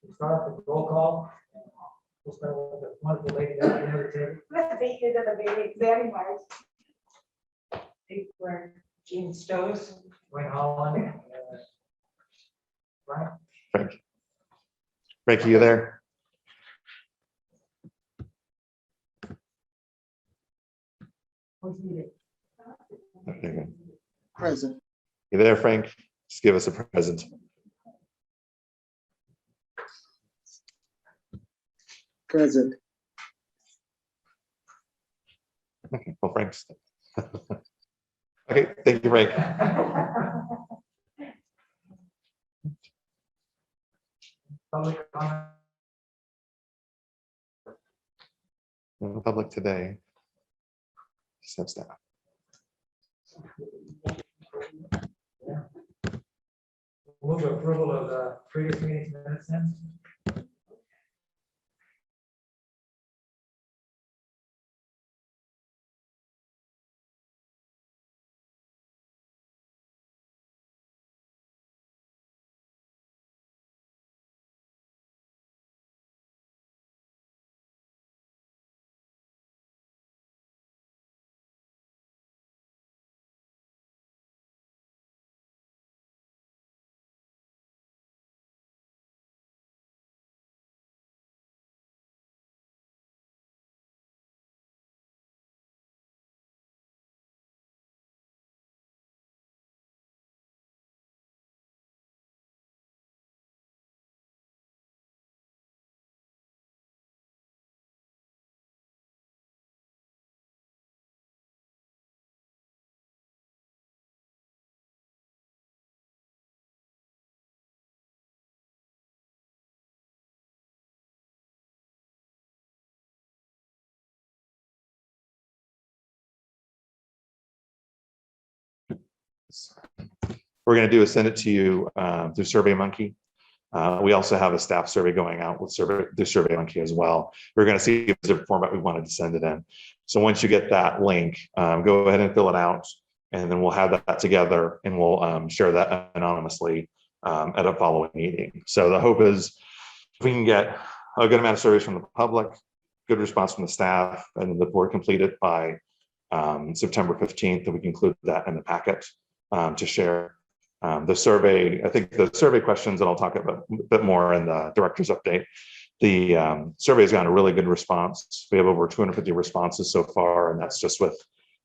We'll start with the roll call. We'll start with the wonderful lady at the end of the table. Beat you to the very much. Where Gene Stowe's. Wayne Holland. Right? Frank, you there? Who's needed? There you go. Present. You there, Frank? Just give us a present. Present. Okay, well, Frank's. Okay, thank you, Frank. Public comment. No public today. Just have staff. Yeah. Move to approval of the previous meeting's minutes then. We're going to do is send it to you through SurveyMonkey. We also have a staff survey going out with SurveyMonkey as well. We're going to see if there's a format we wanted to send it in. So once you get that link, go ahead and fill it out, and then we'll have that together and we'll share that anonymously at a following meeting. So the hope is if we can get a good amount of surveys from the public, good response from the staff, and the board complete it by September 15th, that we can include that in the packet to share. The survey, I think the survey questions that I'll talk about a bit more in the director's update. The survey has gotten a really good response. We have over 250 responses so far, and that's just with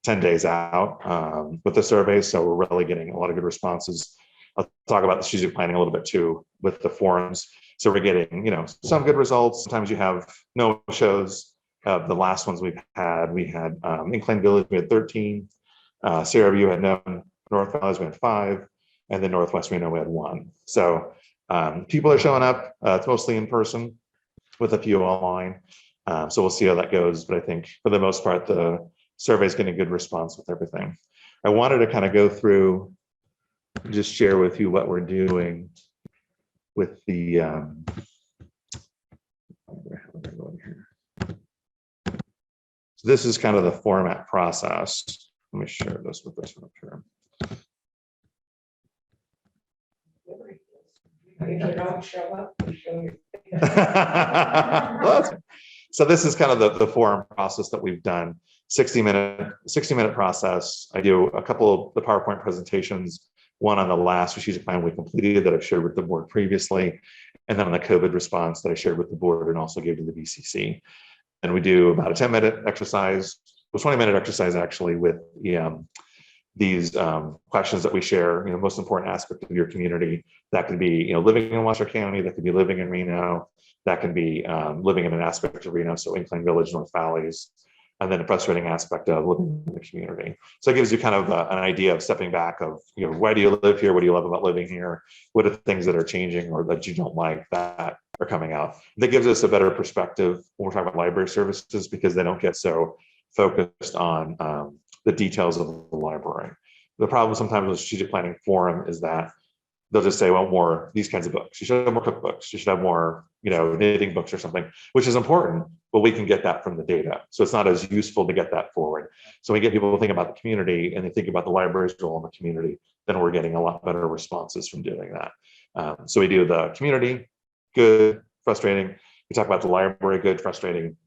10 days out with the survey. So we're really getting a lot of good responses. I'll talk about the strategic planning a little bit too with the forums. So we're getting, some good results. Sometimes you have no shows. The last ones we had Incline Village, we had 13. Sierra View had none. North Valley, we had 5. And then Northwest Reno, we had 1. So people are showing up. It's mostly in person with a few online. So we'll see how that goes. But I think for the most part, the survey is getting a good response with everything. I wanted to kind of go through, just share with you what we're doing with the, so this is kind of the format process. Let me share this with this one up here. If you don't show up, you show your So this is kind of the forum process that we've done. 60-minute process. I do a couple of the PowerPoint presentations, one on the last strategic plan we completed that I've shared with the board previously, and then on the COVID response that I shared with the board and also gave to the VCC. And we do about a 10-minute exercise, a 20-minute exercise actually with these questions that we share, most important aspect of your community. That could be, living in Washoe County, that could be living in Reno, that can be living in an aspect of Reno, so Incline Village, North Valleys, and then a frustrating aspect of living in the community. So it gives you kind of an idea of stepping back of, why do you live here? What do you love about living here? What are the things that are changing or that you don't like that are coming out? That gives us a better perspective when we're talking about library services, because they don't get so focused on the details of the library. The problem sometimes with strategic planning forum is that they'll just say, well, more these kinds of books. You should have more cookbooks. You should have more, knitting books or something, which is important, but we can get that from the data. So it's not as useful to get that forward. So we get people to think about the community and they think about the library's role in the community, then we're getting a lot better responses from doing that. So we do the community, good, frustrating. We talk about the library, good, frustrating.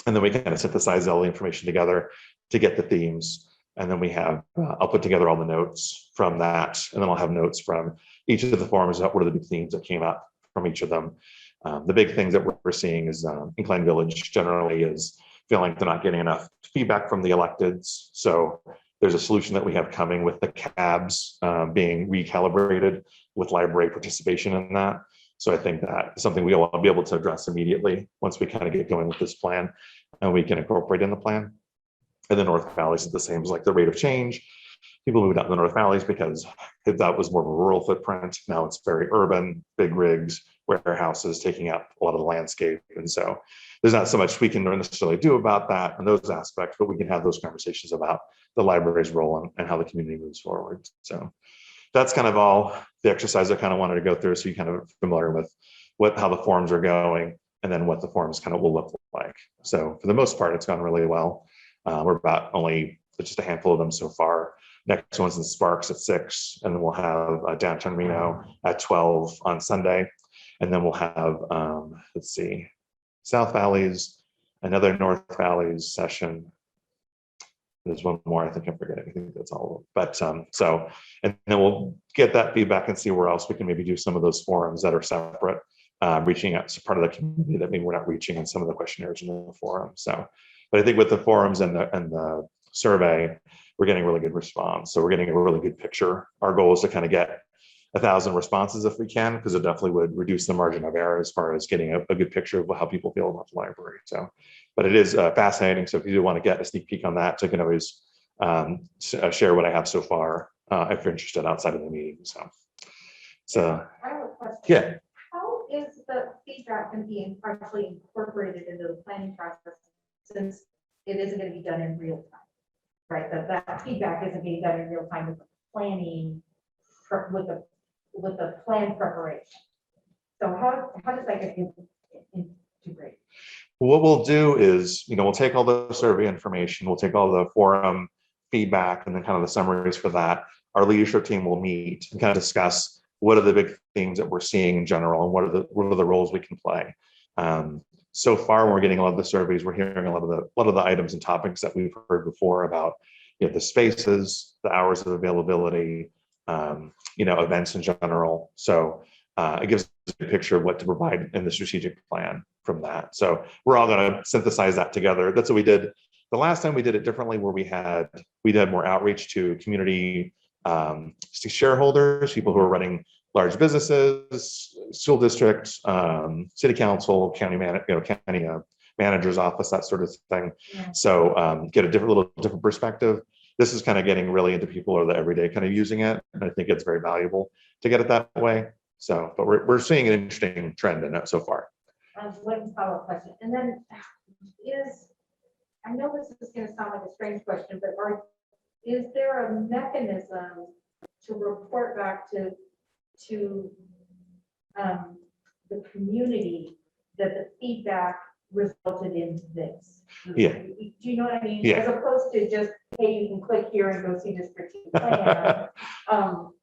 And then we kind of synthesize all the information together to get the themes. And then we have, I'll put together all the notes from that. And then I'll have notes from each of the forums about what are the big themes that came up from each of them. The big things that we're seeing is Incline Village generally is feeling they're not getting enough feedback from the electeds. So there's a solution that we have coming with the cabs being recalibrated with library participation in that. So I think that is something we'll be able to address immediately once we kind of get going with this plan and we can incorporate in the plan. And the North Valleys is the same as like the rate of change. People moved out in the North Valleys because that was more of a rural footprint. Now it's very urban, big rigs, warehouses taking up a lot of the landscape. And so there's not so much we can necessarily do about that and those aspects, but we can have those conversations about the library's role and how the community moves forward. So that's kind of all the exercise I kind of wanted to go through. So you kind of familiar with how the forums are going and then what the forums kind of will look like. So for the most part, it's gone really well. We're about only just a handful of them so far. Next one's in Sparks at 6, and then we'll have downtown Reno at 12 on Sunday. And then we'll have, let's see, South Valleys, another North Valleys session. There's one more, I think I'm forgetting. I think that's all. But so, and then we'll get that feedback and see where else we can maybe do some of those forums that are separate, reaching out to part of the community that maybe we're not reaching in some of the questionnaires in the forum. So, but I think with the forums and the survey, we're getting really good response. So we're getting a really good picture. Our goal is to kind of get 1,000 responses if we can, because it definitely would reduce the margin of error as far as getting a good picture of how people feel about the library. So, but it is fascinating. So if you do want to get a sneak peek on that, so you can always share what I have so far if you're interested outside of the meeting. So I have a question. yeah. How is the feedback going to be partially incorporated into the planning process since it isn't going to be done in real time? Right, that feedback isn't being done in real time with the planning, with the plan preparation. So how does that get integrated? What we'll do is, we'll take all the survey information, we'll take all the forum feedback and then kind of the summaries for that. Our leadership team will meet and kind of discuss what are the big themes that we're seeing in general and what are the roles we can play. So far, when we're getting a lot of the surveys, we're hearing a lot of the items and topics that we've heard before about the spaces, the hours of availability, events in general. So it gives us a picture of what to provide in the strategic plan from that. So we're all going to synthesize that together. That's what we did. The last time we did it differently, where we did more outreach to community shareholders, people who are running large businesses, school districts, city council, county manager's office, that sort of thing. Yeah. So get a little different perspective. This is kind of getting really into people who are the everyday kind of using it. And I think it's very valuable to get it that way. So, but we're seeing an interesting trend in it so far. One follow-up question. And then I know this is going to sound like a strange question, but is there a mechanism to report back to the community that the feedback resulted in this? Yeah. Do you know what I mean? Yeah. As opposed to just, hey, you can click here and go see the strategic plan.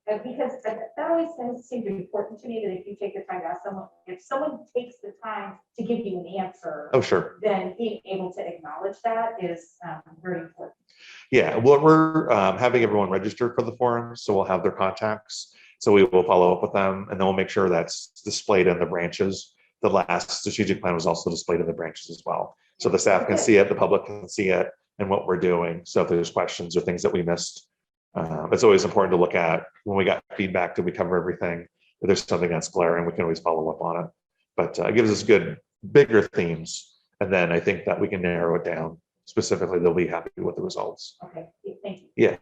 And because that always seems important to me, that if you take the time to ask someone, if someone takes the time to give you an answer, Oh, sure. then being able to acknowledge that is very important. Yeah, well, we're having everyone register for the forum, so we'll have their contacts. So we will follow up with them, and then we'll make sure that's displayed in the branches. The last strategic plan was also displayed in the branches as well. So the staff can see it, the public can see it, and what we're doing. So if there's questions or things that we missed, it's always important to look at when we got feedback, did we cover everything? If there's something that's glaring, we can always follow up on it. But it gives us good, bigger themes. And then I think that we can narrow it down. Specifically, they'll be happy with the results. Okay, thank you. Yeah.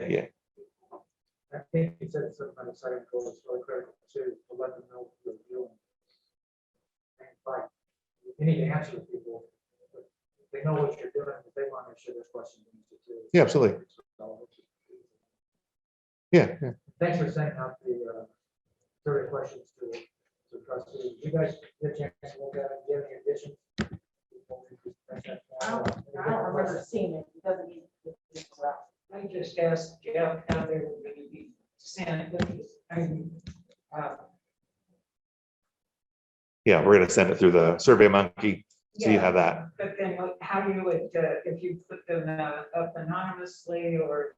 I think you said something on the second goal is really critical too, to let them know what you're doing. And like, you need to answer the people, but they know what you're doing, if they want to make sure there's questions. Yeah, absolutely. Yeah. Thanks for sending out the survey questions to trustees. You guys get a chance to look at it, get any additions? I don't remember seeing it. It doesn't mean it's rough. I just asked Jeff how they were going to be sent. Yeah, we're gonna send it through the Survey Monkey, so you Yeah. have that. But then how you would, if you put them up anonymously or?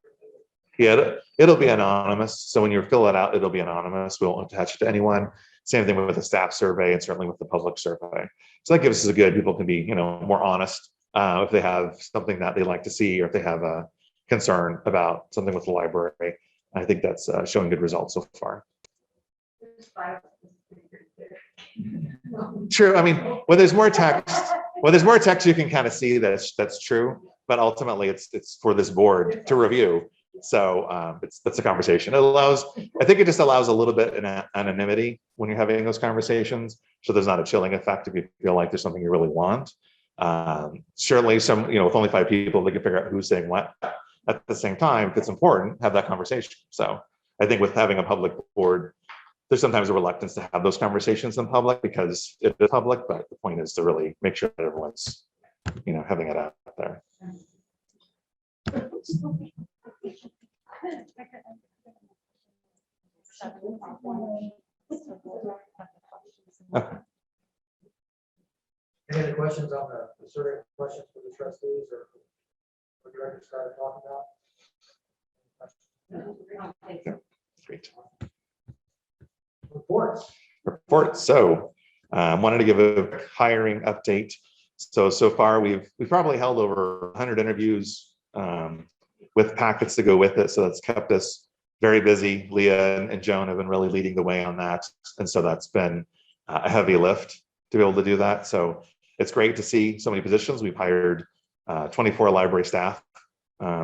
Yeah, it'll be anonymous. So when you fill it out, it'll be anonymous. We won't attach it to anyone. Same thing with the staff survey and certainly with the public survey. So that gives us a good, people can be, more honest if they have something that they like to see or if they have a concern about something with the library. I think that's showing good results so far. True. I mean, when there's more text, you can kind of see that that's true. But ultimately, it's for this board to review. So that's a conversation. I think it just allows a little bit of anonymity when you're having those conversations. So there's not a chilling effect if you feel like there's something you really want. Certainly some, with only 5 people, they can figure out who's saying what. At the same time, if it's important, have that conversation. So I think with having a public board, there's sometimes a reluctance to have those conversations in public because it is public, but the point is to really make sure that everyone's, having it out there. Okay. Any other questions on the survey questions for the trustees or what director started talking about? Great. Reports. So wanted to give a hiring update. So far we've probably held over 100 interviews with packets to go with it. So that's kept us very busy. Leah and Joan have been really leading the way on that. And so that's been a heavy lift to be able to do that. So it's great to see so many positions. We've hired 24 library staff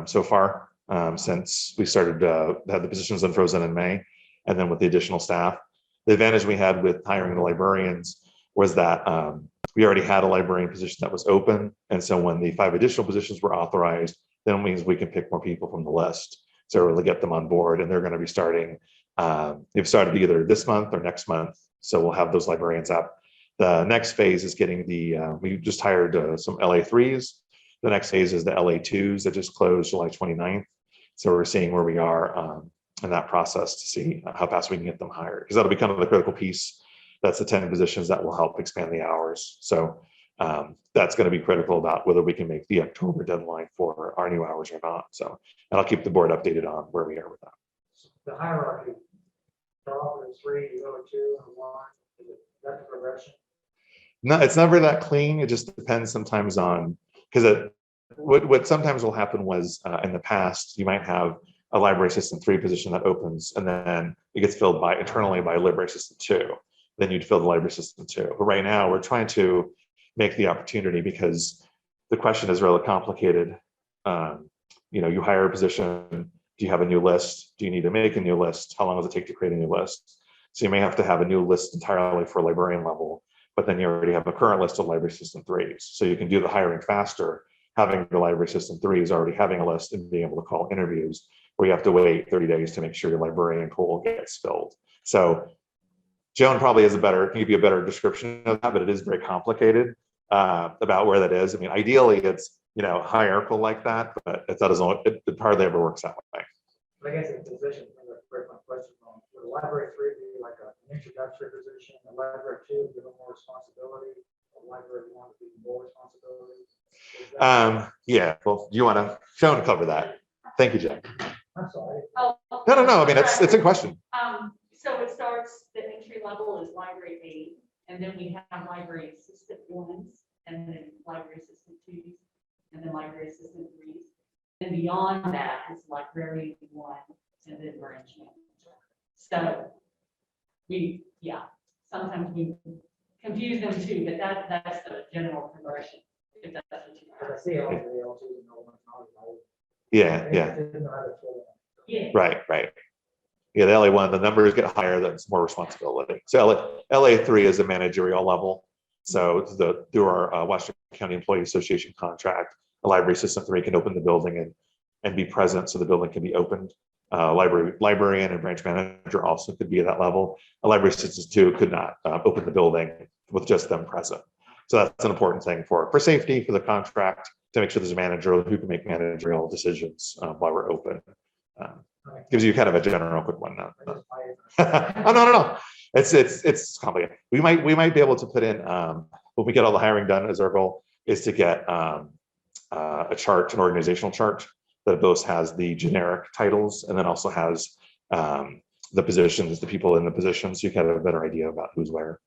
so far since we started had the positions unfrozen in May. And then with the additional staff, the advantage we had with hiring the librarians was that we already had a librarian position that was open. And so when the 5 additional positions were authorized, then it means we can pick more people from the list. So really get them on board, and they're going to be starting, they've started either this month or next month. So we'll have those librarians up. The next phase is getting we just hired some LA3s. The next phase is the LA2s that just closed July 29th. So we're seeing where we are in that process to see how fast we can get them hired, because that'll be kind of the critical piece. That's the 10 positions that will help expand the hours. So that's going to be critical about whether we can make the October deadline for our new hours or not. So, and I'll keep the board updated on where we are with that. The hierarchy, Charles, there's 3, you go 2, and 1. Is that the progression? No, it's never that clean. It just depends sometimes on, because what sometimes will happen was in the past, you might have a library assistant 3 position that opens, and then it gets filled internally by a library assistant 2. Then you'd fill the library assistant 2. But right now we're trying to make the opportunity, because the question is really complicated. You hire a position. Do you have a new list? Do you need to make a new list? How long does it take to create a new list? So you may have to have a new list entirely for librarian level, but then you already have a current list of library assistant 3s. So you can do the hiring faster, having the library assistant 3s already having a list and being able to call interviews, where you have to wait 30 days to make sure your librarian pool gets filled. So Joan probably can give you a better description of that, but it is very complicated about where that is. I mean, ideally it's, hierarchical like that, but it hardly ever works that way. I guess in position, my question on the library 3 be like an introductory position, a library 2 give them more responsibility, a library 1 to be more responsibility. Yeah, well, do you want to Joan to cover that? Thank you, Jen. I'm sorry. Oh, No. I mean, it's a question. So it starts, the entry level is library 8, and then we have library assistant 1s, and then library assistant 2s, and then library assistant 3s. And beyond that is library 1, and then branch manager. So sometimes we confuse them too, but that's the general progression. If that's what you I see all the L2 and L1. Yeah. Right. Yeah, the LA1, the numbers get higher, that's more responsibility. So LA3 is a managerial level. So through our Washoe County Employee Association contract, a library assistant 3 can open the building and be present, so the building can be opened. Librarian and branch manager also could be at that level. A library assistant 2 could not open the building with just them present. So that's an important thing for safety, for the contract, to make sure there's a manager who can make managerial decisions while we're open. Gives you kind of a general quick one. Oh, no. It's complicated. We might be able to put in, when we get all the hiring done, as our goal is to get a chart, an organizational chart that both has the generic titles and then also has the positions, the people in the positions, so you can have a better idea about who's where.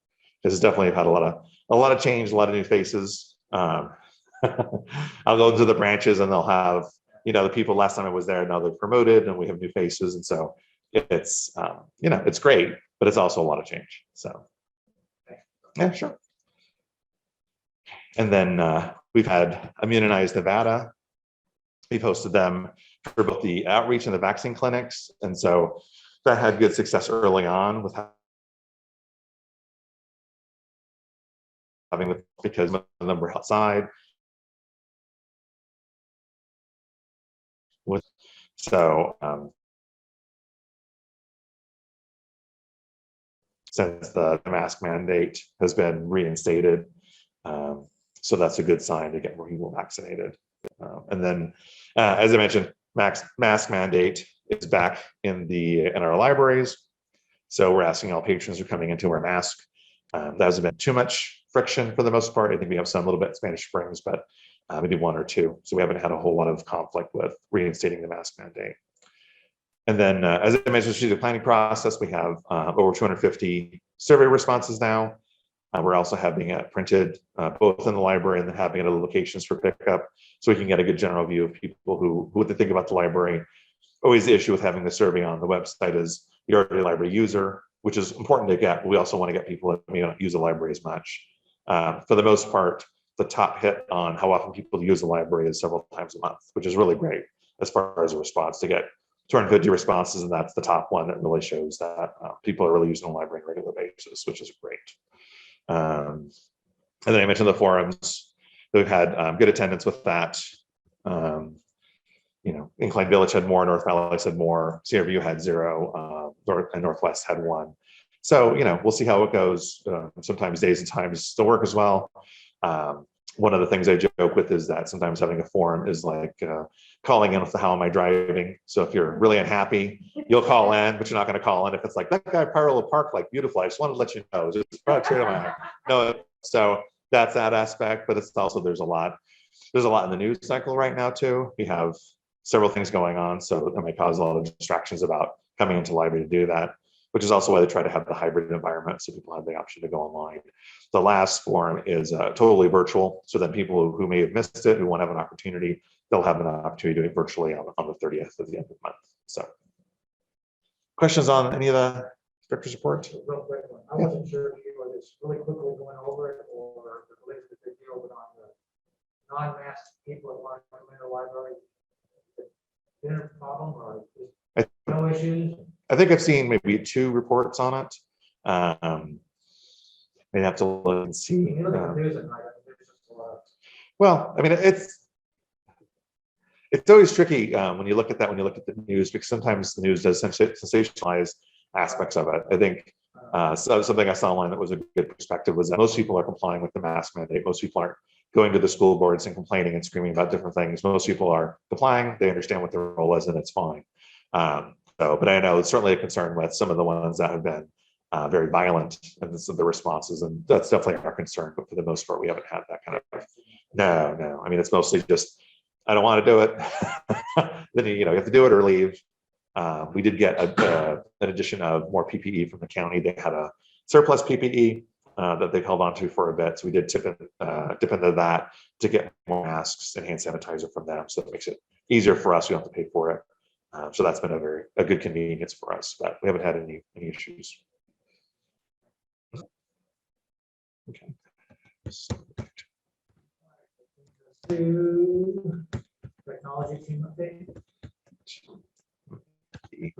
This has definitely had a lot of change, a lot of new faces. I'll go into the branches and they'll have, the people last time I was there, now they're promoted and we have new faces. And so it's, it's great, but it's also a lot of change. So, yeah, sure. And then we've had Immunize Nevada. We've hosted them for both the outreach and the vaccine clinics. And so that had good success early on with having, because most of them were outside. So since the mask mandate has been reinstated, so that's a good sign to get more people vaccinated. And then, as I mentioned, mask mandate is back in our libraries. So we're asking all patrons who are coming in to wear a mask. There hasn't been too much friction for the most part. I think we have some a little bit in Spanish Springs, but maybe one or two. So we haven't had a whole lot of conflict with reinstating the mask mandate. And then, as I mentioned, through the planning process, we have over 250 survey responses now. We're also having it printed both in the library and then having it at other locations for pickup, so we can get a good general view of people who what they think about the library. Always the issue with having the survey on the website is you're already a library user, which is important to get. But we also want to get people that may not use the library as much. For the most part, the top hit on how often people use the library is several times a month, which is really great as far as a response. To get 250 responses, and that's the top one that really shows that people are really using the library on a regular basis, which is great. And then I mentioned the forums. We've had good attendance with that. Incline Village had more, North Valley had more, Sierra View had 0, and Northwest had 1. So, we'll see how it goes. Sometimes days and times still work as well. One of the things I joke with is that sometimes having a forum is like calling in with the how am I driving. So if you're really unhappy, you'll call in, but you're not going to call in if it's like that guy parallel park like beautiful. I just wanted to let you know. Just no. So that's that aspect, but it's also there's a lot in the news cycle right now too. We have several things going on, so that might cause a lot of distractions about coming into library to do that, which is also why they try to have the hybrid environment so people have the option to go online. The last forum is totally virtual, so that people who may have missed it, who won't have an opportunity, they'll have an opportunity to do it virtually on the 30th of the end of the month. So, questions on any of the director's report? Real quick one. I wasn't sure if you were just really quickly going over it or the list that they deal with on the non-masked people that want to come into the library. Dinner problem or just no issues? I think I've seen maybe 2 reports on it. They'd have to look and see. When you look at the news at night, there's just a lot of. Well, I mean, it's always tricky when you look at that, when you look at the news, because sometimes the news does sensationalize aspects of it. I think so something I saw online that was a good perspective was that most people are complying with the mask mandate. Most people aren't going to the school boards and complaining and screaming about different things. Most people are complying. They understand what their role is, and it's fine. But I know it's certainly a concern with some of the ones that have been very violent and the responses, and that's definitely our concern. But for the most part, we haven't had that kind of. No. I mean, it's mostly just I don't want to do it. Then you have to do it or leave. We did get an addition of more PPE from the county. They had a surplus PPE that they've held on to for a bit. So we did dip into that to get more masks and hand sanitizer from them. So it makes it easier for us. We don't have to pay for it. So that's been a good convenience for us, but we haven't had any issues. Okay. To technology team update. The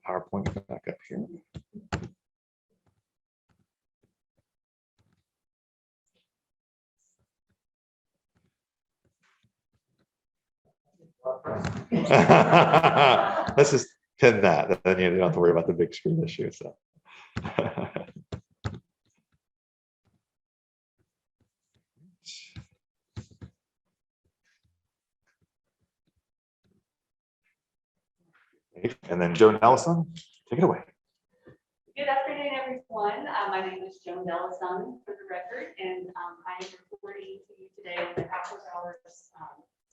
PowerPoint back up here. Let's just pin that, then you don't have to worry about the big screen issue. So. And then Joe Nelson, take it away. Good afternoon, everyone. everyone. My name is Joan Dellison for the record, and I am reporting to you today on behalf of our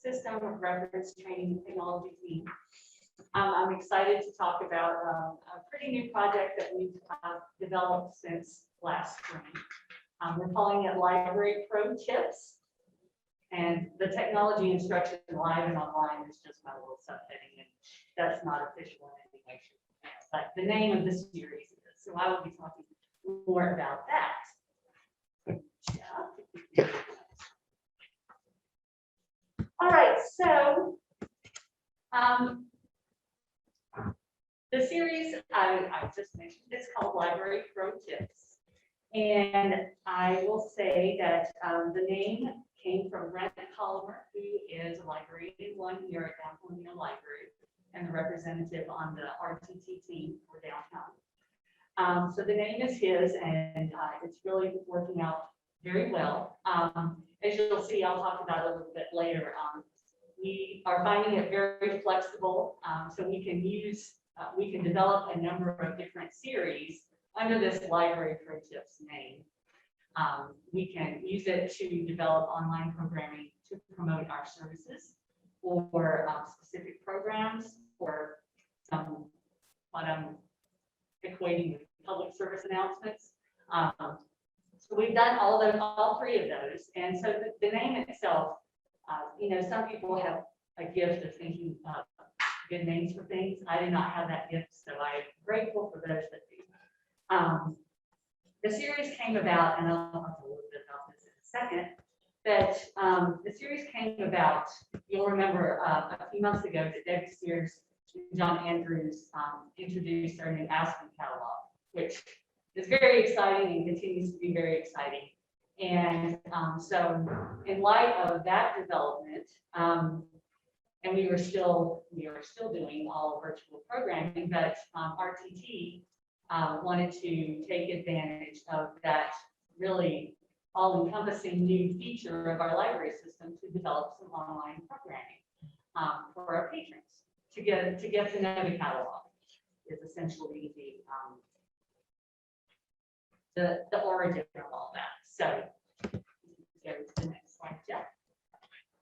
System of Reference Training and Technology team. I'm excited to talk about a pretty new project that we've developed since last spring. We're calling it Library Pro Tips. And the technology instruction live and online is just my little subheading, and that's not official in any way, shape, or form. But the name of this series is, so I will be talking more about that. Yeah. All right, so the series I just mentioned is called Library Pro Tips. And I will say that the name came from Brent Collimer, who is a librarian one here at Downtown Library and the representative on the RTT team for downtown. So the name is his, and it's really working out very well. As you'll see, I'll talk about it a little bit later. We are finding it very flexible, so we can develop a number of different series under this Library Pro Tips name. We can use it to develop online programming to promote our services or specific programs or what I'm equating with public service announcements. So we've done all three of those. And so the name itself, some people have a gift of thinking of good names for things. I do not have that gift, so I'm grateful for those that do. The series came about, and I'll talk a little bit about this in a second, but the series came about, you'll remember a few months ago that Debbie Sears and John Andrews introduced our new Aspen catalog, which is very exciting and continues to be very exciting. And so in light of that development, and we are still doing all virtual programming, but RTT wanted to take advantage of that really all-encompassing new feature of our library system to develop some online programming for our patrons to get to know the catalog is essentially the origin of all that. So go to the next slide, Jeff.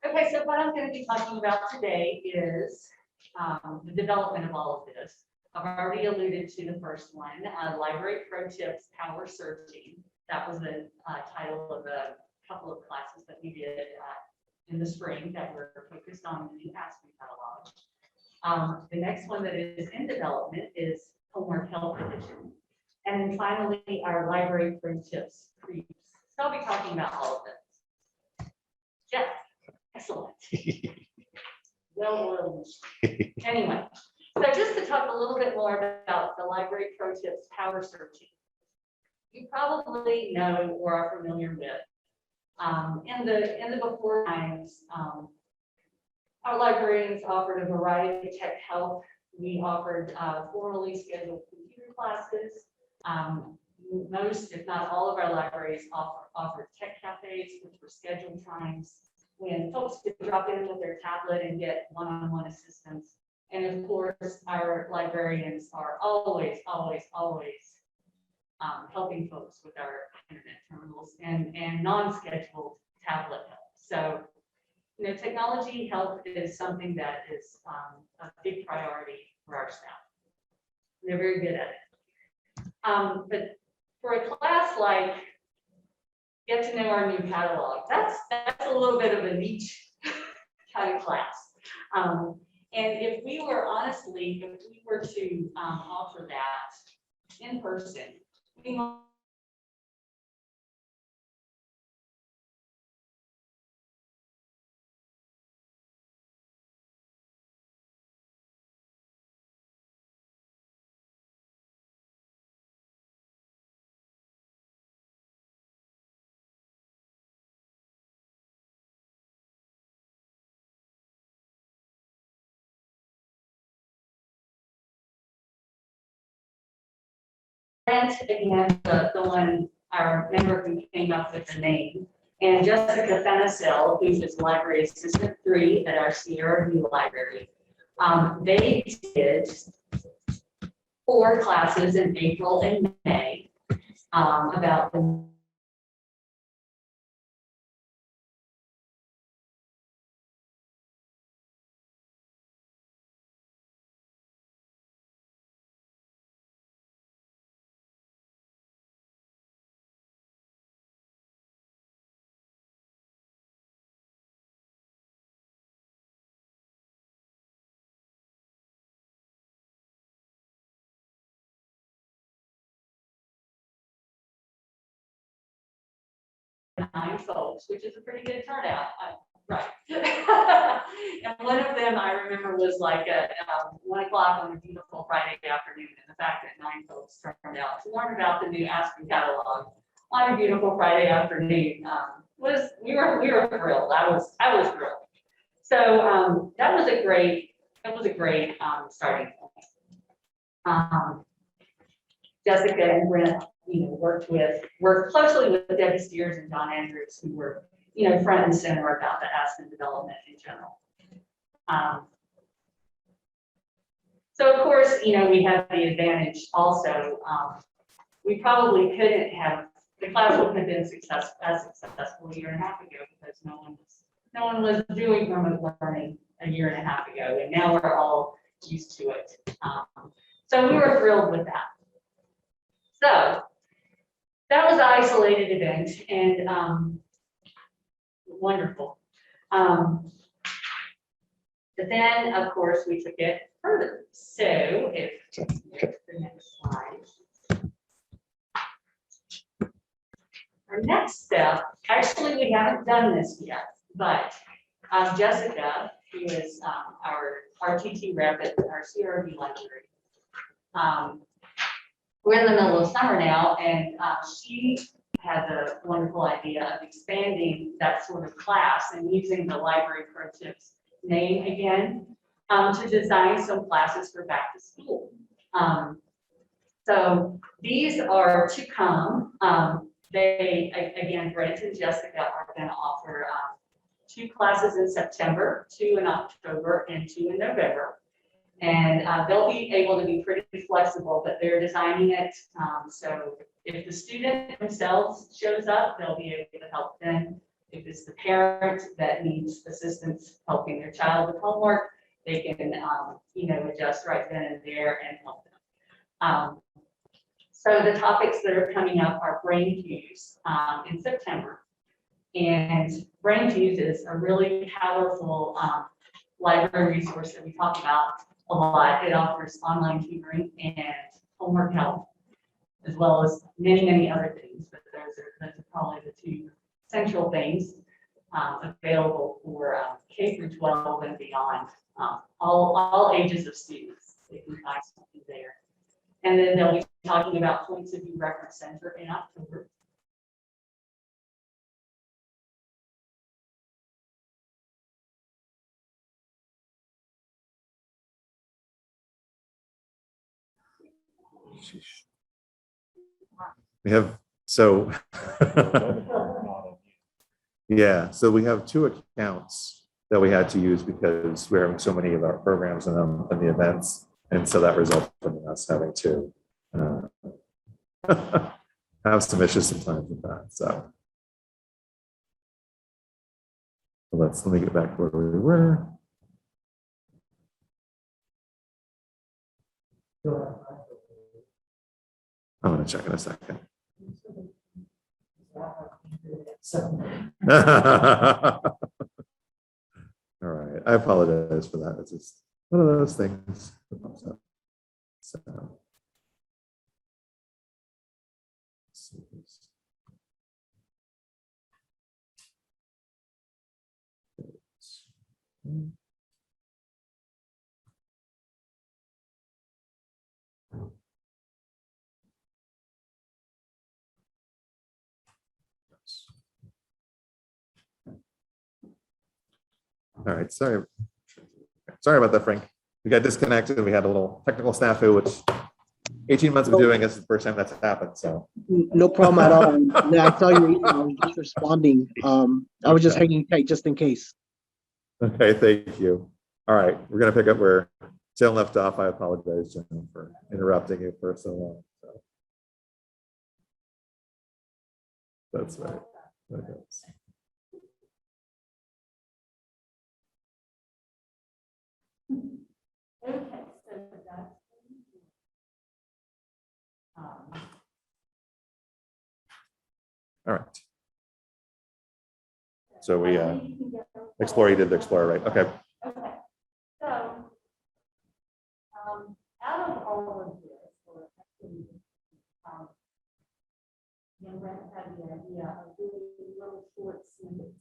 Okay, so what I'm going to be talking about today is the development of all of this. I've already alluded to the first one, Library Pro Tips Power Searching. That was the title of a couple of classes that we did in the spring that were focused on the new Aspen catalog. The next one that is in development is Homework Help Edition. And then finally, our Library Pro Tips Creeps. So I'll be talking about all of this. Jeff, excellent. Well, anyway. So just to talk a little bit more about the Library Pro Tips Power Searching. You probably know or are familiar with. In the before times, our librarians offered a variety of tech help. We offered formally scheduled computer classes. Most, if not all, of our libraries offered tech cafes, which were scheduled times when folks could drop in with their tablet and get one-on-one assistance. And of course, our librarians are always helping folks with our internet terminals and non-scheduled tablet help. So, technology help is something that is a big priority for our staff. They're very good at it. But for a class like Get to Know Our New Catalog, that's a little bit of a niche kind of class. And if we were to offer that in person, we might Brent, again, the one, our member who came up with the name, and Jessica Fenicil, who's his library assistant 3 at our Sierra View Library. They did 4 classes in April and May, about the nine folks, which is a pretty good turnout, right? And one of them I remember was like at 1 o'clock on a beautiful Friday afternoon, and the fact that 9 folks turned out to learn about the new Aspen catalog on a beautiful Friday afternoon was we were thrilled. I was thrilled. So that was a great starting point. Jessica and Brent, worked closely with Debbie Steers and Don Andrews, who were, front and center about the Aspen development in general. So of course, we have the advantage also. We probably couldn't have, the class wouldn't have been as successful a year and a half ago because no one was doing remote learning a year and a half ago, and now we're all used to it. So we were thrilled with that. So that was an isolated event and wonderful. But then, of course, we took it further. So if the next slide. Our next step, actually, we haven't done this yet, but Jessica, who is our TT rep at our CRV library, we're in the middle of summer now, and she had the wonderful idea of expanding that sort of class and using the library pro tips name again to design some classes for back to school. So these are to come. Again, Brent and Jessica are going to offer 2 classes in September, 2 in October, and 2 in November. And they'll be able to be pretty flexible, but they're designing it. So if the student themselves shows up, they'll be able to help them. If it's the parent that needs assistance helping their child with homework, they can, adjust right then and there and help them. So the topics that are coming up are brain fuse in September. And brain fuse is a really powerful library resource that we talk about a lot. It offers online tutoring and homework help, as well as many, many other things, but those are probably the 2 central things available for K through 12 and beyond, all ages of students. They can find something there. And then they'll be talking about Points of View Reference Center in October. We have, so yeah, so we have 2 accounts that we had to use because we're having so many of our programs and the events. And so that resulted in us having to have some issues sometimes with that. So let me get back to where we were. I'm going to check in a second. All right, I apologize for that. It's just one of those things that pops up. So, all right, sorry about that, Frank. We got disconnected. We had a little technical snafu, which 18 months of doing this is the first time that's happened. So No problem at all. Yeah, I saw your email. I was just responding. I was just hanging tight just in case. okay, thank you. All right, we're gonna pick up where Jen left off. I apologize, Jen, for interrupting you for so long. That's right. Okay. Okay, so that's. All right. So we Explorer, you did the Explorer, right? Okay. Okay, so, out of all of this, or actually, Brent had the idea of doing little short snippets.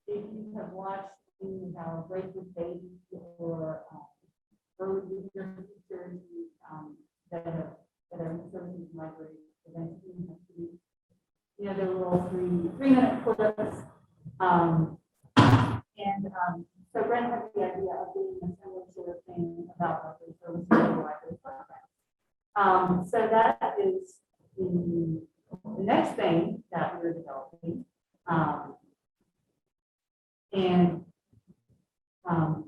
If you have watched any of our Break with Baby or early year teachers that are in services library events, you know, there were all 3-minute clips. So Brent had the idea of doing a similar sort of thing about library services and library programs. So that is the next thing that we're developing.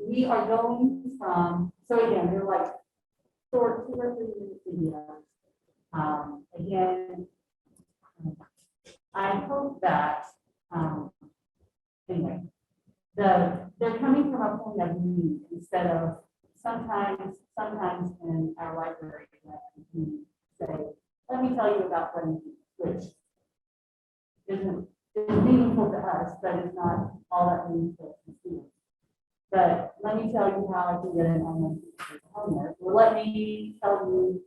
We are going from, so again, they're like short 2 or 3 minute videos. Again, I hope that, anyway, they're coming from a point of need instead of sometimes in our library, we say, let me tell you about brain disease, which is meaningful to us, but it's not all that meaningful to students. But let me tell you how I can get an online homework, or let me tell you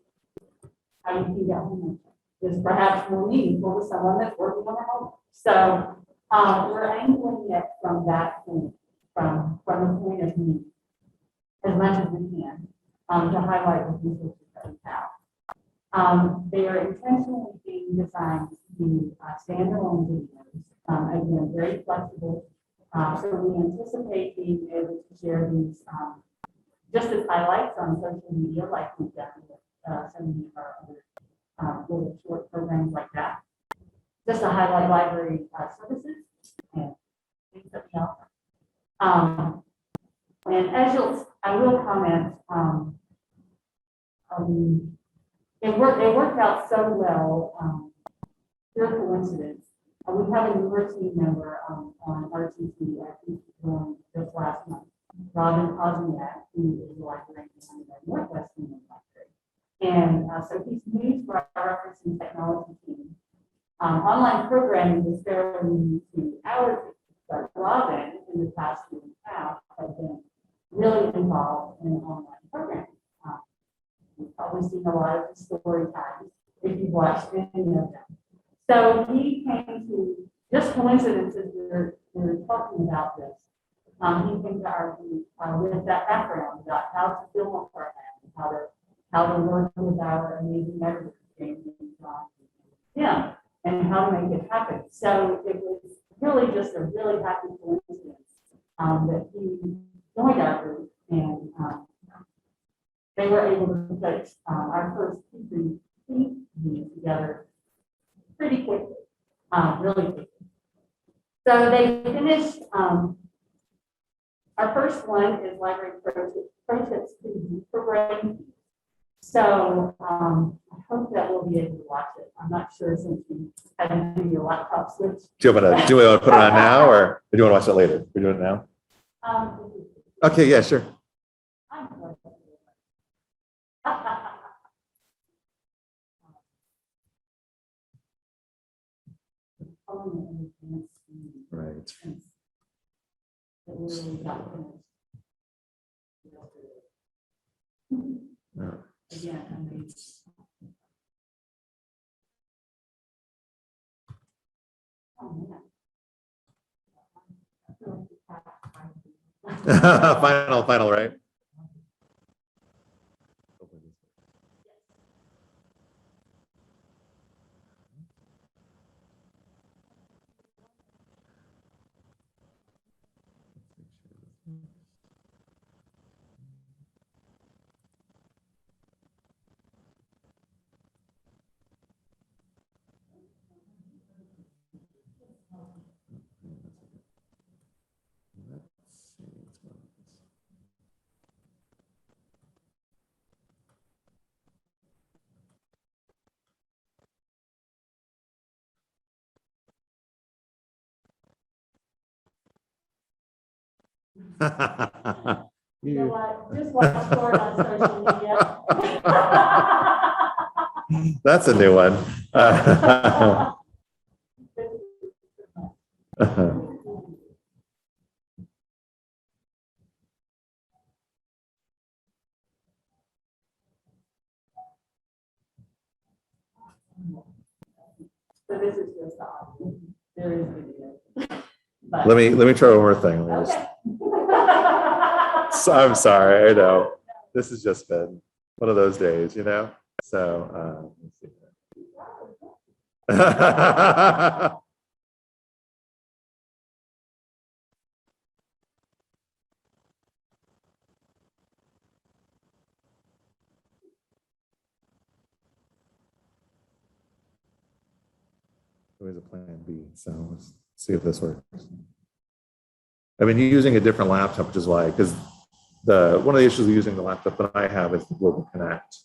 how you can get homework. Is perhaps more meaningful to someone that's working on their homework. So we're angling it from that point, from the point of need, as much as we can, to highlight the resources that we have. They are intentionally being designed to be standalone videos, again, very flexible. So we anticipate being able to share these just as highlights on social media, like we've done with some of our other little short programs like that, just to highlight library services and things that we offer. And as I will comment, it worked out so well, pure coincidence. We have a newer team member on RTC at this last month, Robin Osniak, who is the librarian in the Northwestern Library. And so he's new to our reference and technology team. Online programming is fairly new to our team, but Robin, in the past year and a half, has been really involved in online programming. You've probably seen a lot of the story times if you've watched any of them. So he came to, just coincidences, we're talking about this. He came to our group with that background about how to film a program, how to work with our amazing editors, and how to make it happen. So it was really just a really happy coincidence that he joined our group, and they were able to put our first team together pretty quickly, really quickly. So they finished, our first one is library pro tips for brain. So I hope that we'll be able to watch it. I'm not sure since we haven't given you a laptop switch. Do you want to put it on now, or do you want to watch it later? We're doing it now. Okay, yeah, sure. Right. Again, I mean, Final, right? You know what? Just watch Florida on social media. That's a new one. So this is just the audio. There is video. But- Let me try one more thing. Let me just- Okay. I'm sorry, I know. This has just been one of those days, you know? So, let's see. Always a plan B, so let's see if this works. I've been using a different laptop, which is why, because one of the issues with using the laptop that I have is the Global Connect.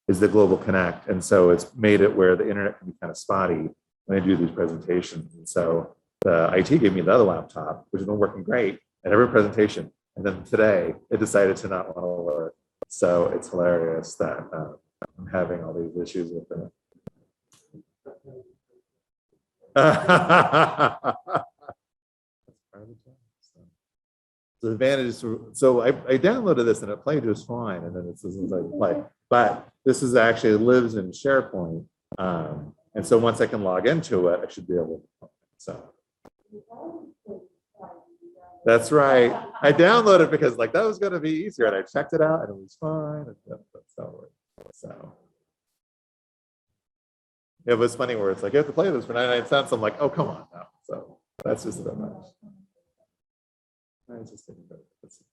Is the Global Connect, and so it's made it where the internet can be kind of spotty when I do these presentations. And so the IT gave me the other laptop, which has been working great at every presentation, and then today it decided to not want to work. So it's hilarious that I'm having all these issues with it. The advantage is, so I downloaded this and it played just fine, and then it says like play, but this is actually lives in SharePoint, and so once I can log into it, I should be able to. So that's right. I downloaded because like that was going to be easier, and I checked it out and it was fine. And that's how it worked. So it was funny where it's like you have to play this for 99 cents. I'm like, oh come on now. So that's just a bit much. Just thinking about it. Let's see.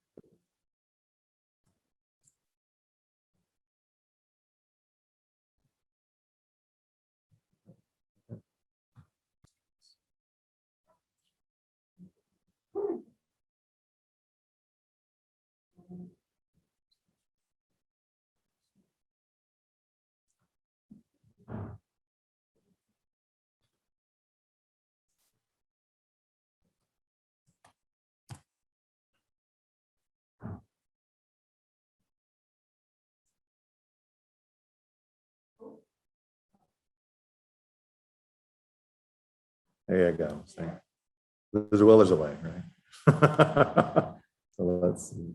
There you go. So, there's a will, there's a way, right? So let's see.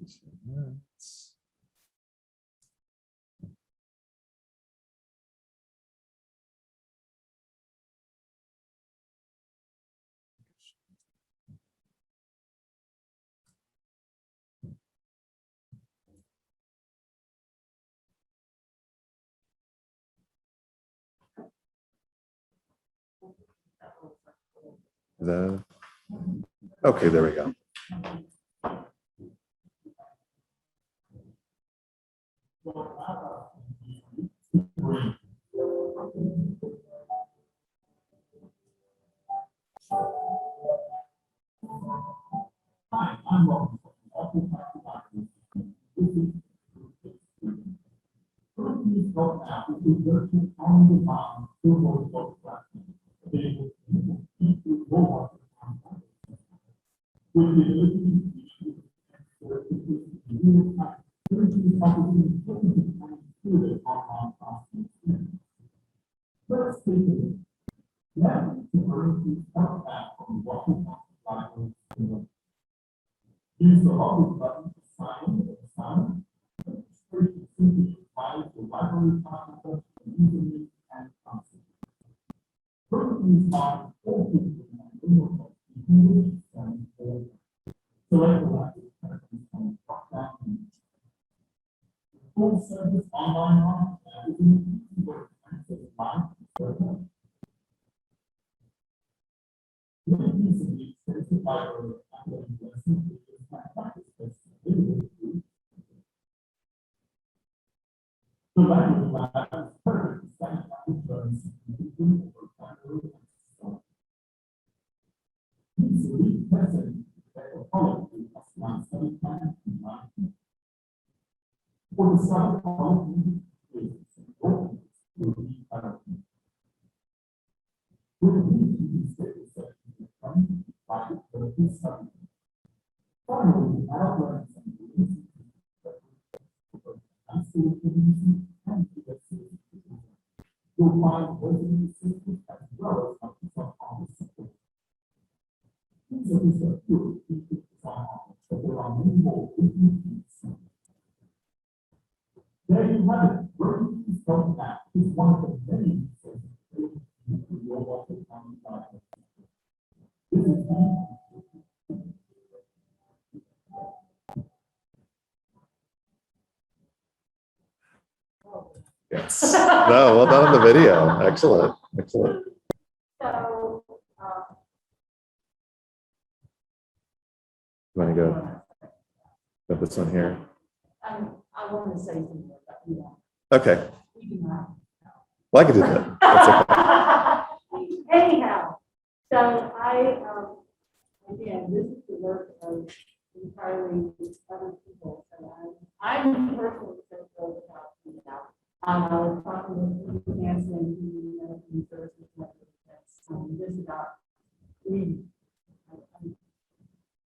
Is that okay? There we go. Yes. No, well done on the video. Excellent. Excellent. So, You want to go? Got this one here. I want to say something about you. Okay. We do not. Well, I can do that. That's okay. Anyhow, so again, this is the work of entirely other people. So I'm personally so thrilled about you now. I was talking with Nancy and the services. This about me.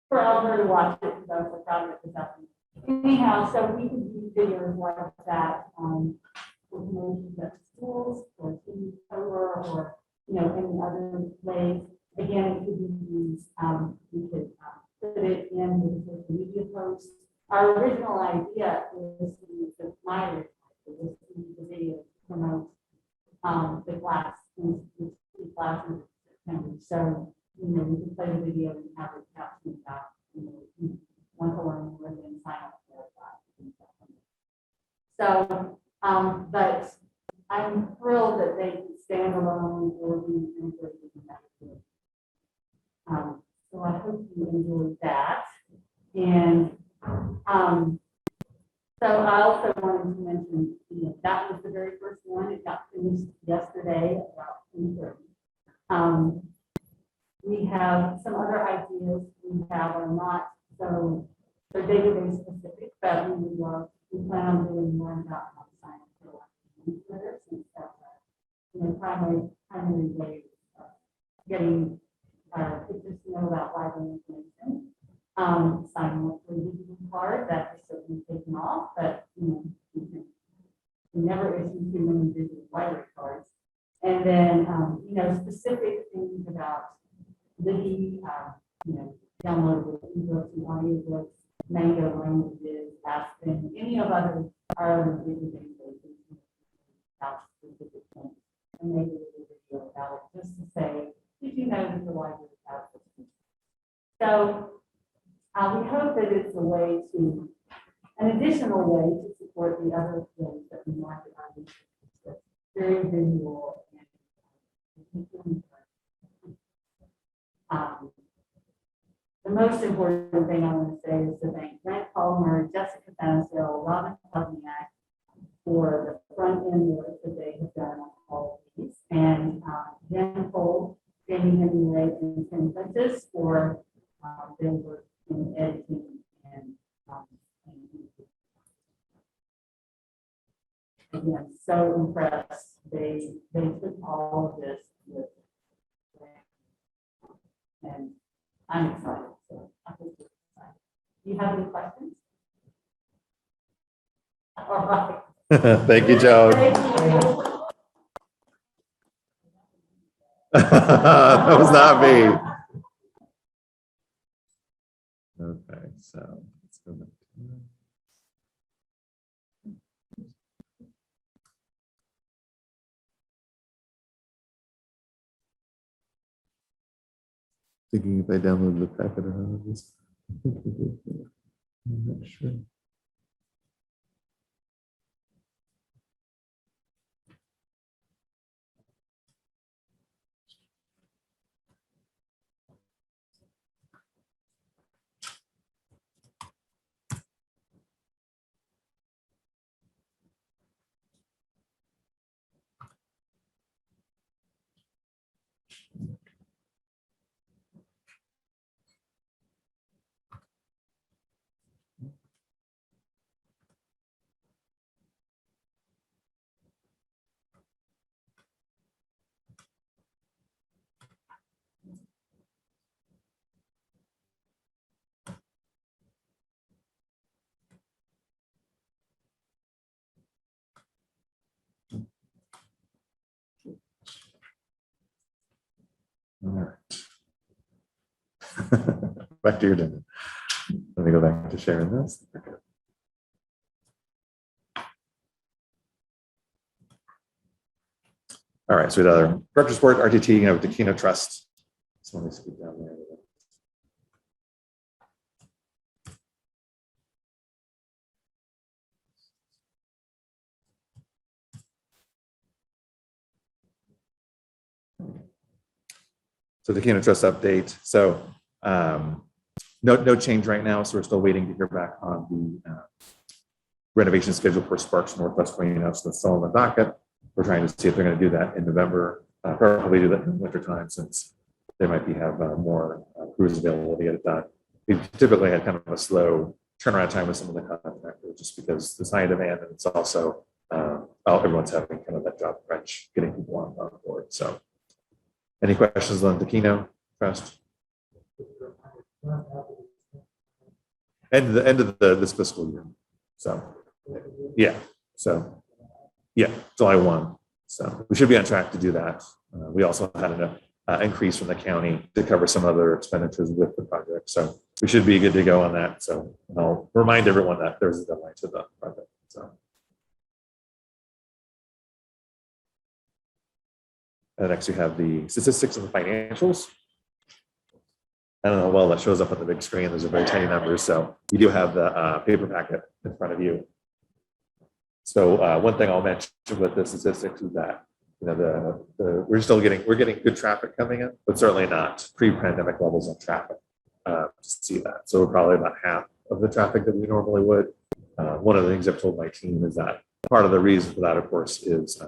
For Elmer to watch it because I was so proud of it this afternoon. Anyhow, so we can do videos like that for promotions at schools or TV cover or any other ways. Again, it could be used. We could put it in with social media posts. Our original idea was to use the flyer, was to use the video to promote the class, the classes in September. So we can play the video and have it captioned about, you want to learn more than sign up for that. So, but I'm thrilled that they can stand alone or be integrated in that. So I hope you enjoyed that. And so I also wanted to mention, that was the very first one. It got finished yesterday about 10:30. We have some other ideas we have are not so they're database specific, but we plan on doing more about how to sign up for newsletters and stuff. Primary way of getting people to know about library information. Signing up for a digital card that is certainly taken off, but you can never issue too many digital library cards. And then specific things about Libby, download the ebooks and audiobooks, Mango languages, Aspen, any of our other databases about specific things. And maybe a video about it just to say, did you know that the library has this? So we hope that it's a way to, an additional way to support the other things that we market on this very visual and the most important thing I want to say is to thank Grant Palmer, Jessica Bansdale, Robin Kovniak for the front end work that they have done on all of these, and Jen Cole, Jamie Hemingway, and Tim Prentice for their work in editing and again, so impressed. They took all of this with, and I'm excited. So I think we're excited. Do you have any questions? All right. Thank you, Joan. Thank you. That was not me. Okay, so let's go back to that. Thinking if I downloaded the packet or not. I'm not sure. All right. Back to your dinner. Let me go back to sharing this. All right, so we got our director's report, RTT, you know, the Keno Trust. So let me scoot down there. So the Keno Trust update. So no change right now. So we're still waiting to hear back on the renovation schedule for Sparks Northwest Marina. So that's still on the docket. We're trying to see if they're going to do that in November. Probably do that in winter time since they might have more crews available to get it done. We've typically had kind of a slow turnaround time with some of the contractors just because there's high demand and it's also everyone's having kind of that job crunch getting people on board. So any questions on the Keno Trust? End of this fiscal year. So yeah. So yeah, July 1. So we should be on track to do that. We also had an increase from the county to cover some other expenditures with the project. So we should be good to go on that. So I'll remind everyone that there's a deadline to the project. So. And next we have the statistics and the financials. I don't know, well, that shows up on the big screen. Those are very tiny numbers. So you do have the paper packet in front of you. So one thing I'll mention with the statistics is that, you know, we're getting good traffic coming in, but certainly not pre-pandemic levels of traffic to see that. So we're probably about half of the traffic that we normally would. One of the things I've told my team is that part of the reason for that, of course, is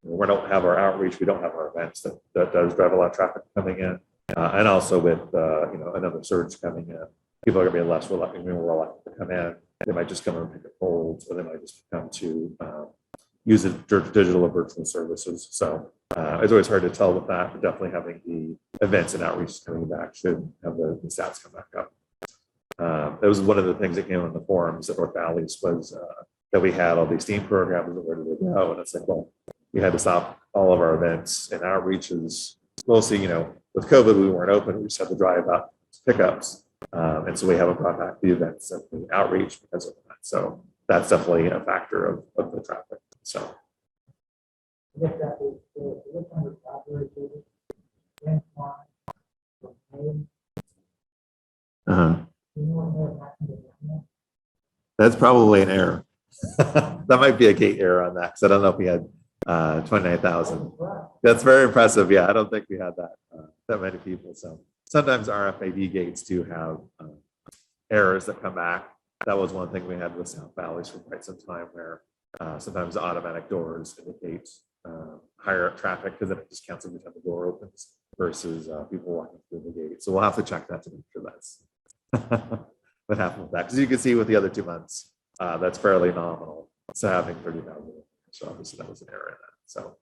we don't have our outreach, we don't have our events that does drive a lot of traffic coming in. And also with you know, another surge coming in, people are going to be less reluctant to come in. They might just come and pick up holds, or they might just come to use digital or virtual services. So it's always hard to tell with that, but definitely having the events and outreach coming back should have the stats come back up. That was one of the things that came on the forums at North Valleys was that we had all these team programs and where did they go? And it's like, well, we had to stop all of our events and outreaches. Mostly, you know, with COVID, we weren't open. We just had to drive up pickups. And so we haven't brought back the events and the outreach because of that. So that's definitely a factor of the traffic. So. That's probably an error. That might be a gate error on that because I don't know if we had 29,000. That's very impressive. Yeah, I don't think we had that many people. So sometimes RFID gates do have errors that come back. That was one thing we had with South Valleys for quite some time, where sometimes the automatic doors indicate higher traffic because then it just counts every time the door opens versus people walking through the gate. So we'll have to check that to make sure that's what happened with that. Because you can see with the other 2 months, that's fairly nominal. So having 30,000. So obviously that was an error in that. So.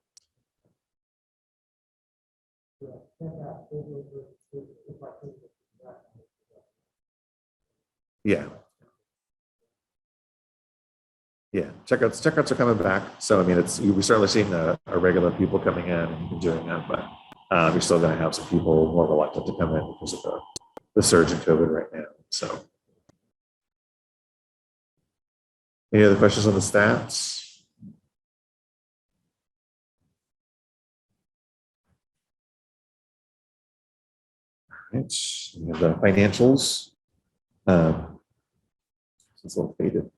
Yeah. Yeah, checkouts are coming back. So I mean, we're certainly seeing a regular people coming in and doing that, but you're still going to have some people more reluctant to come in because of the surge in COVID right now. So, any other questions on the stats? All right, we have the financials. It's a little faded.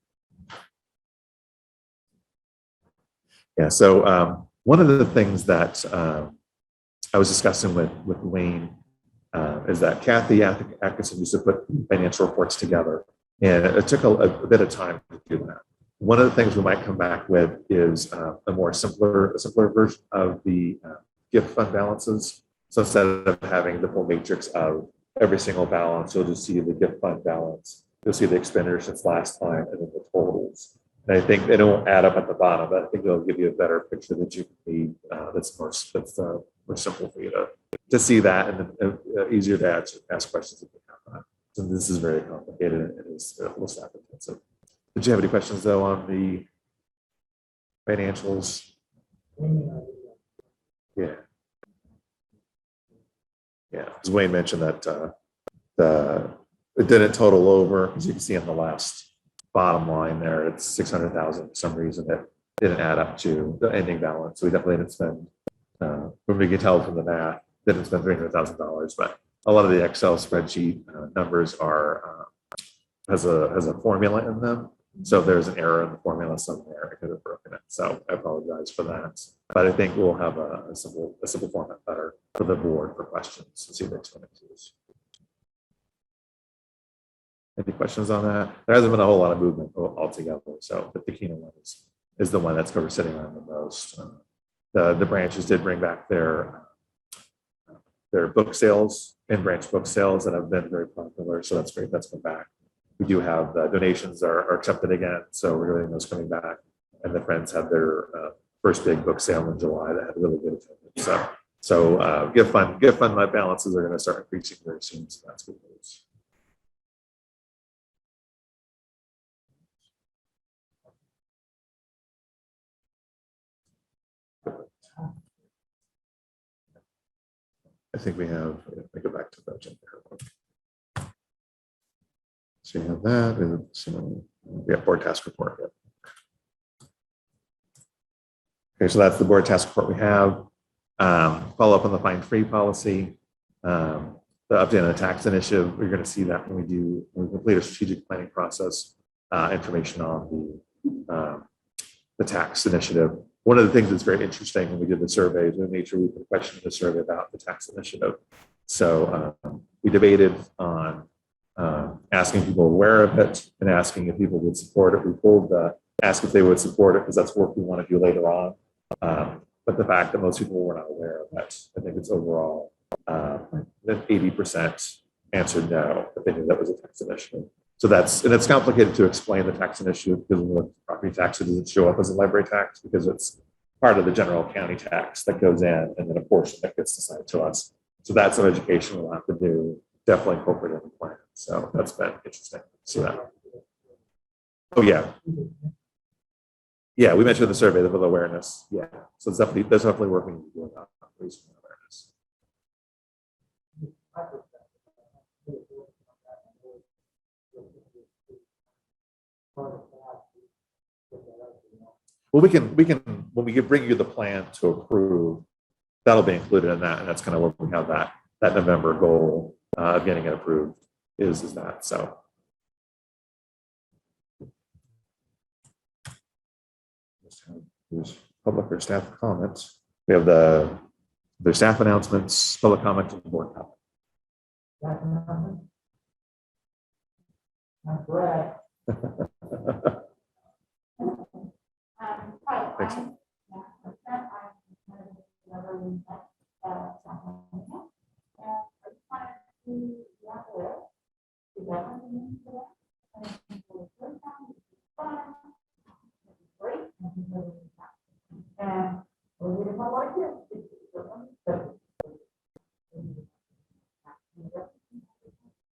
Yeah, so one of the things that I was discussing with Wayne is that Kathy Atkinson used to put financial reports together, and it took a bit of time to do that. One of the things we might come back with is a simpler version of the gift fund balances. So instead of having the full matrix of every single balance, you'll just see the gift fund balance. You'll see the expenditures since last time and then the totals. And I think they don't add up at the bottom, but I think it'll give you a better picture that you can read that's more simple for you to see that, and easier to ask questions if you have that. So this is very complicated and it is a little staff intensive. Did you have any questions though on the financials? Yeah. Yeah, because Wayne mentioned that it didn't total over, as you can see on the last bottom line there, it's 600,000. For some reason, it didn't add up to the ending balance. So we definitely didn't spend, when we can tell from the math, didn't spend $300,000. But a lot of the Excel spreadsheet numbers are has a formula in them. So if there's an error in the formula somewhere, it could have broken it. So I apologize for that. But I think we'll have a simple format better for the board for questions and see what experiences. Any questions on that? There hasn't been a whole lot of movement altogether. So the Keno one is the one that's sitting on the most. The branches did bring back their book sales, in-branch book sales that have been very popular. So that's great. That's come back. We do have the donations are accepted again. So we're getting those coming back. And the Friends had their first big book sale in July that had really good attendance. So Give Fund balances are going to start increasing very soon. So that's good news. I think we have, let me go back to the agenda. So you have that, and so we have board task report. Okay, so that's the board task report we have. Follow up on the fine-free policy. The update on the tax initiative, we're going to see that when we complete a strategic planning process, information on the tax initiative. One of the things that's very interesting when we did the survey is we made sure we put a question in the survey about the tax initiative. So we debated on asking people aware of it and asking if people would support it. We pulled ask if they would support it because that's work we want to do later on. But the fact that most people were not aware of it, I think it's overall that 80% answered no, but they knew that was a tax initiative. So it's complicated to explain the tax initiative because the property tax doesn't show up as a library tax because it's part of the general county tax that goes in and then a portion that gets assigned to us. So that's an education we'll have to do, definitely incorporate in the plan. So that's been interesting to see that. Oh yeah. Yeah, we mentioned in the survey the awareness. Yeah. So there's definitely working to do about raising awareness. Well, we can when we bring you the plan to approve, that'll be included in that, and that's kind of where we have that November goal of getting it approved is that. So there's public or staff comments. We have their staff announcements, public comment, and board comment. Thanks.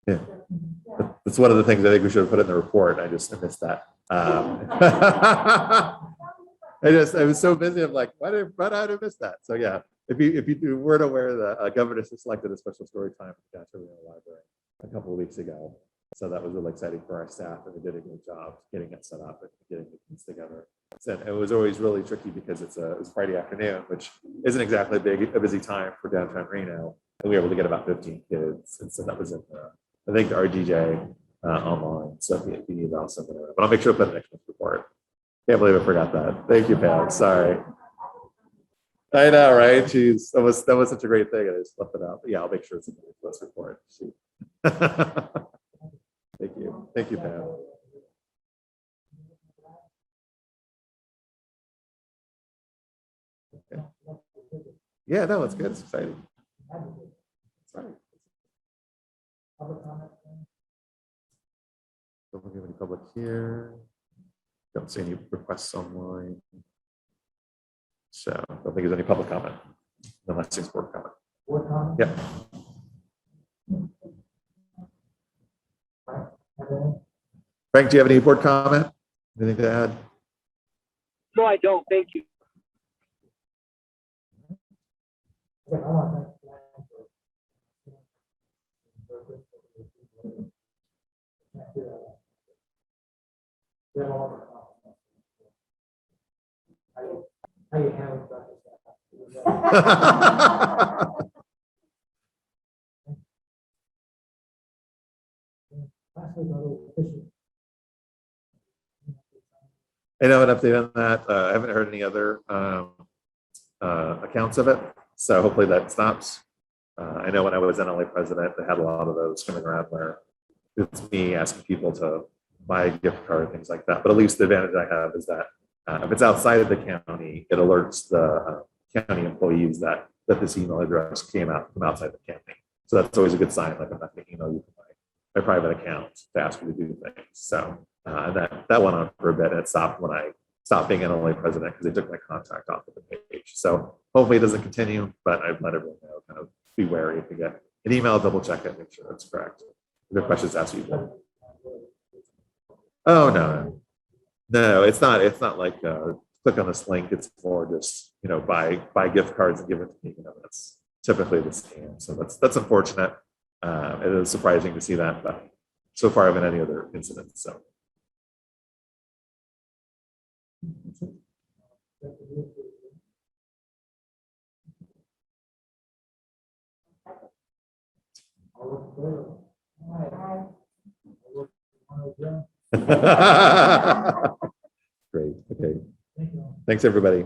Yeah, that's one of the things I think we should have put in the report. I missed that. I was so busy. I'm like, why did I miss that? So yeah, if you weren't aware that governor selected a special story time for the Gaston Library a couple of weeks ago. So that was really exciting for our staff, and they did a good job getting it set up and getting the things together. So it was always really tricky because it's Friday afternoon, which isn't exactly a busy time for downtown Reno, and we were able to get about 15 kids, and so that was in I think the RDJ online. So if you need also, but I'll make sure to put the next report. Can't believe I forgot that. Thank you, Pam. Sorry. I know, right? Jeez, that was such a great thing. I just left it out. But yeah, I'll make sure it's in the list report. Thank you, Pam. Okay. Yeah, no, it's good. It's exciting. Sorry. Don't have any public here. Don't see any requests online. So I don't think there's any public comment. Unless it's board comment. Yeah. Frank, do you have any board comment? Anything to add? No, I don't. Thank you. They're all. How you handle that? Lastly, the little fishing. I know an update on that. I haven't heard any other accounts of it, so hopefully that stops. I know when I was NLA president, they had a lot of those coming around where it's me asking people to buy a gift card, things like that. But at least the advantage I have is that if it's outside of the county, it alerts the county employees that this email address came out from outside the county. So that's always a good sign. Like I'm not going to email you from my private account to ask you to do things. So that went on for a bit, and it stopped when I stopped being NLA president because they took my contact off of the page. So hopefully it doesn't continue, but I've let everyone know, kind of be wary if you get an email, double check it, make sure that's correct. If there are questions, ask you. Oh, no, it's not like click on this link. It's more just, buy gift cards and give it to me. That's typically the scam. So that's unfortunate. It is surprising to see that, but so far I haven't any other incidents. So. Great. Okay. Thanks, everybody.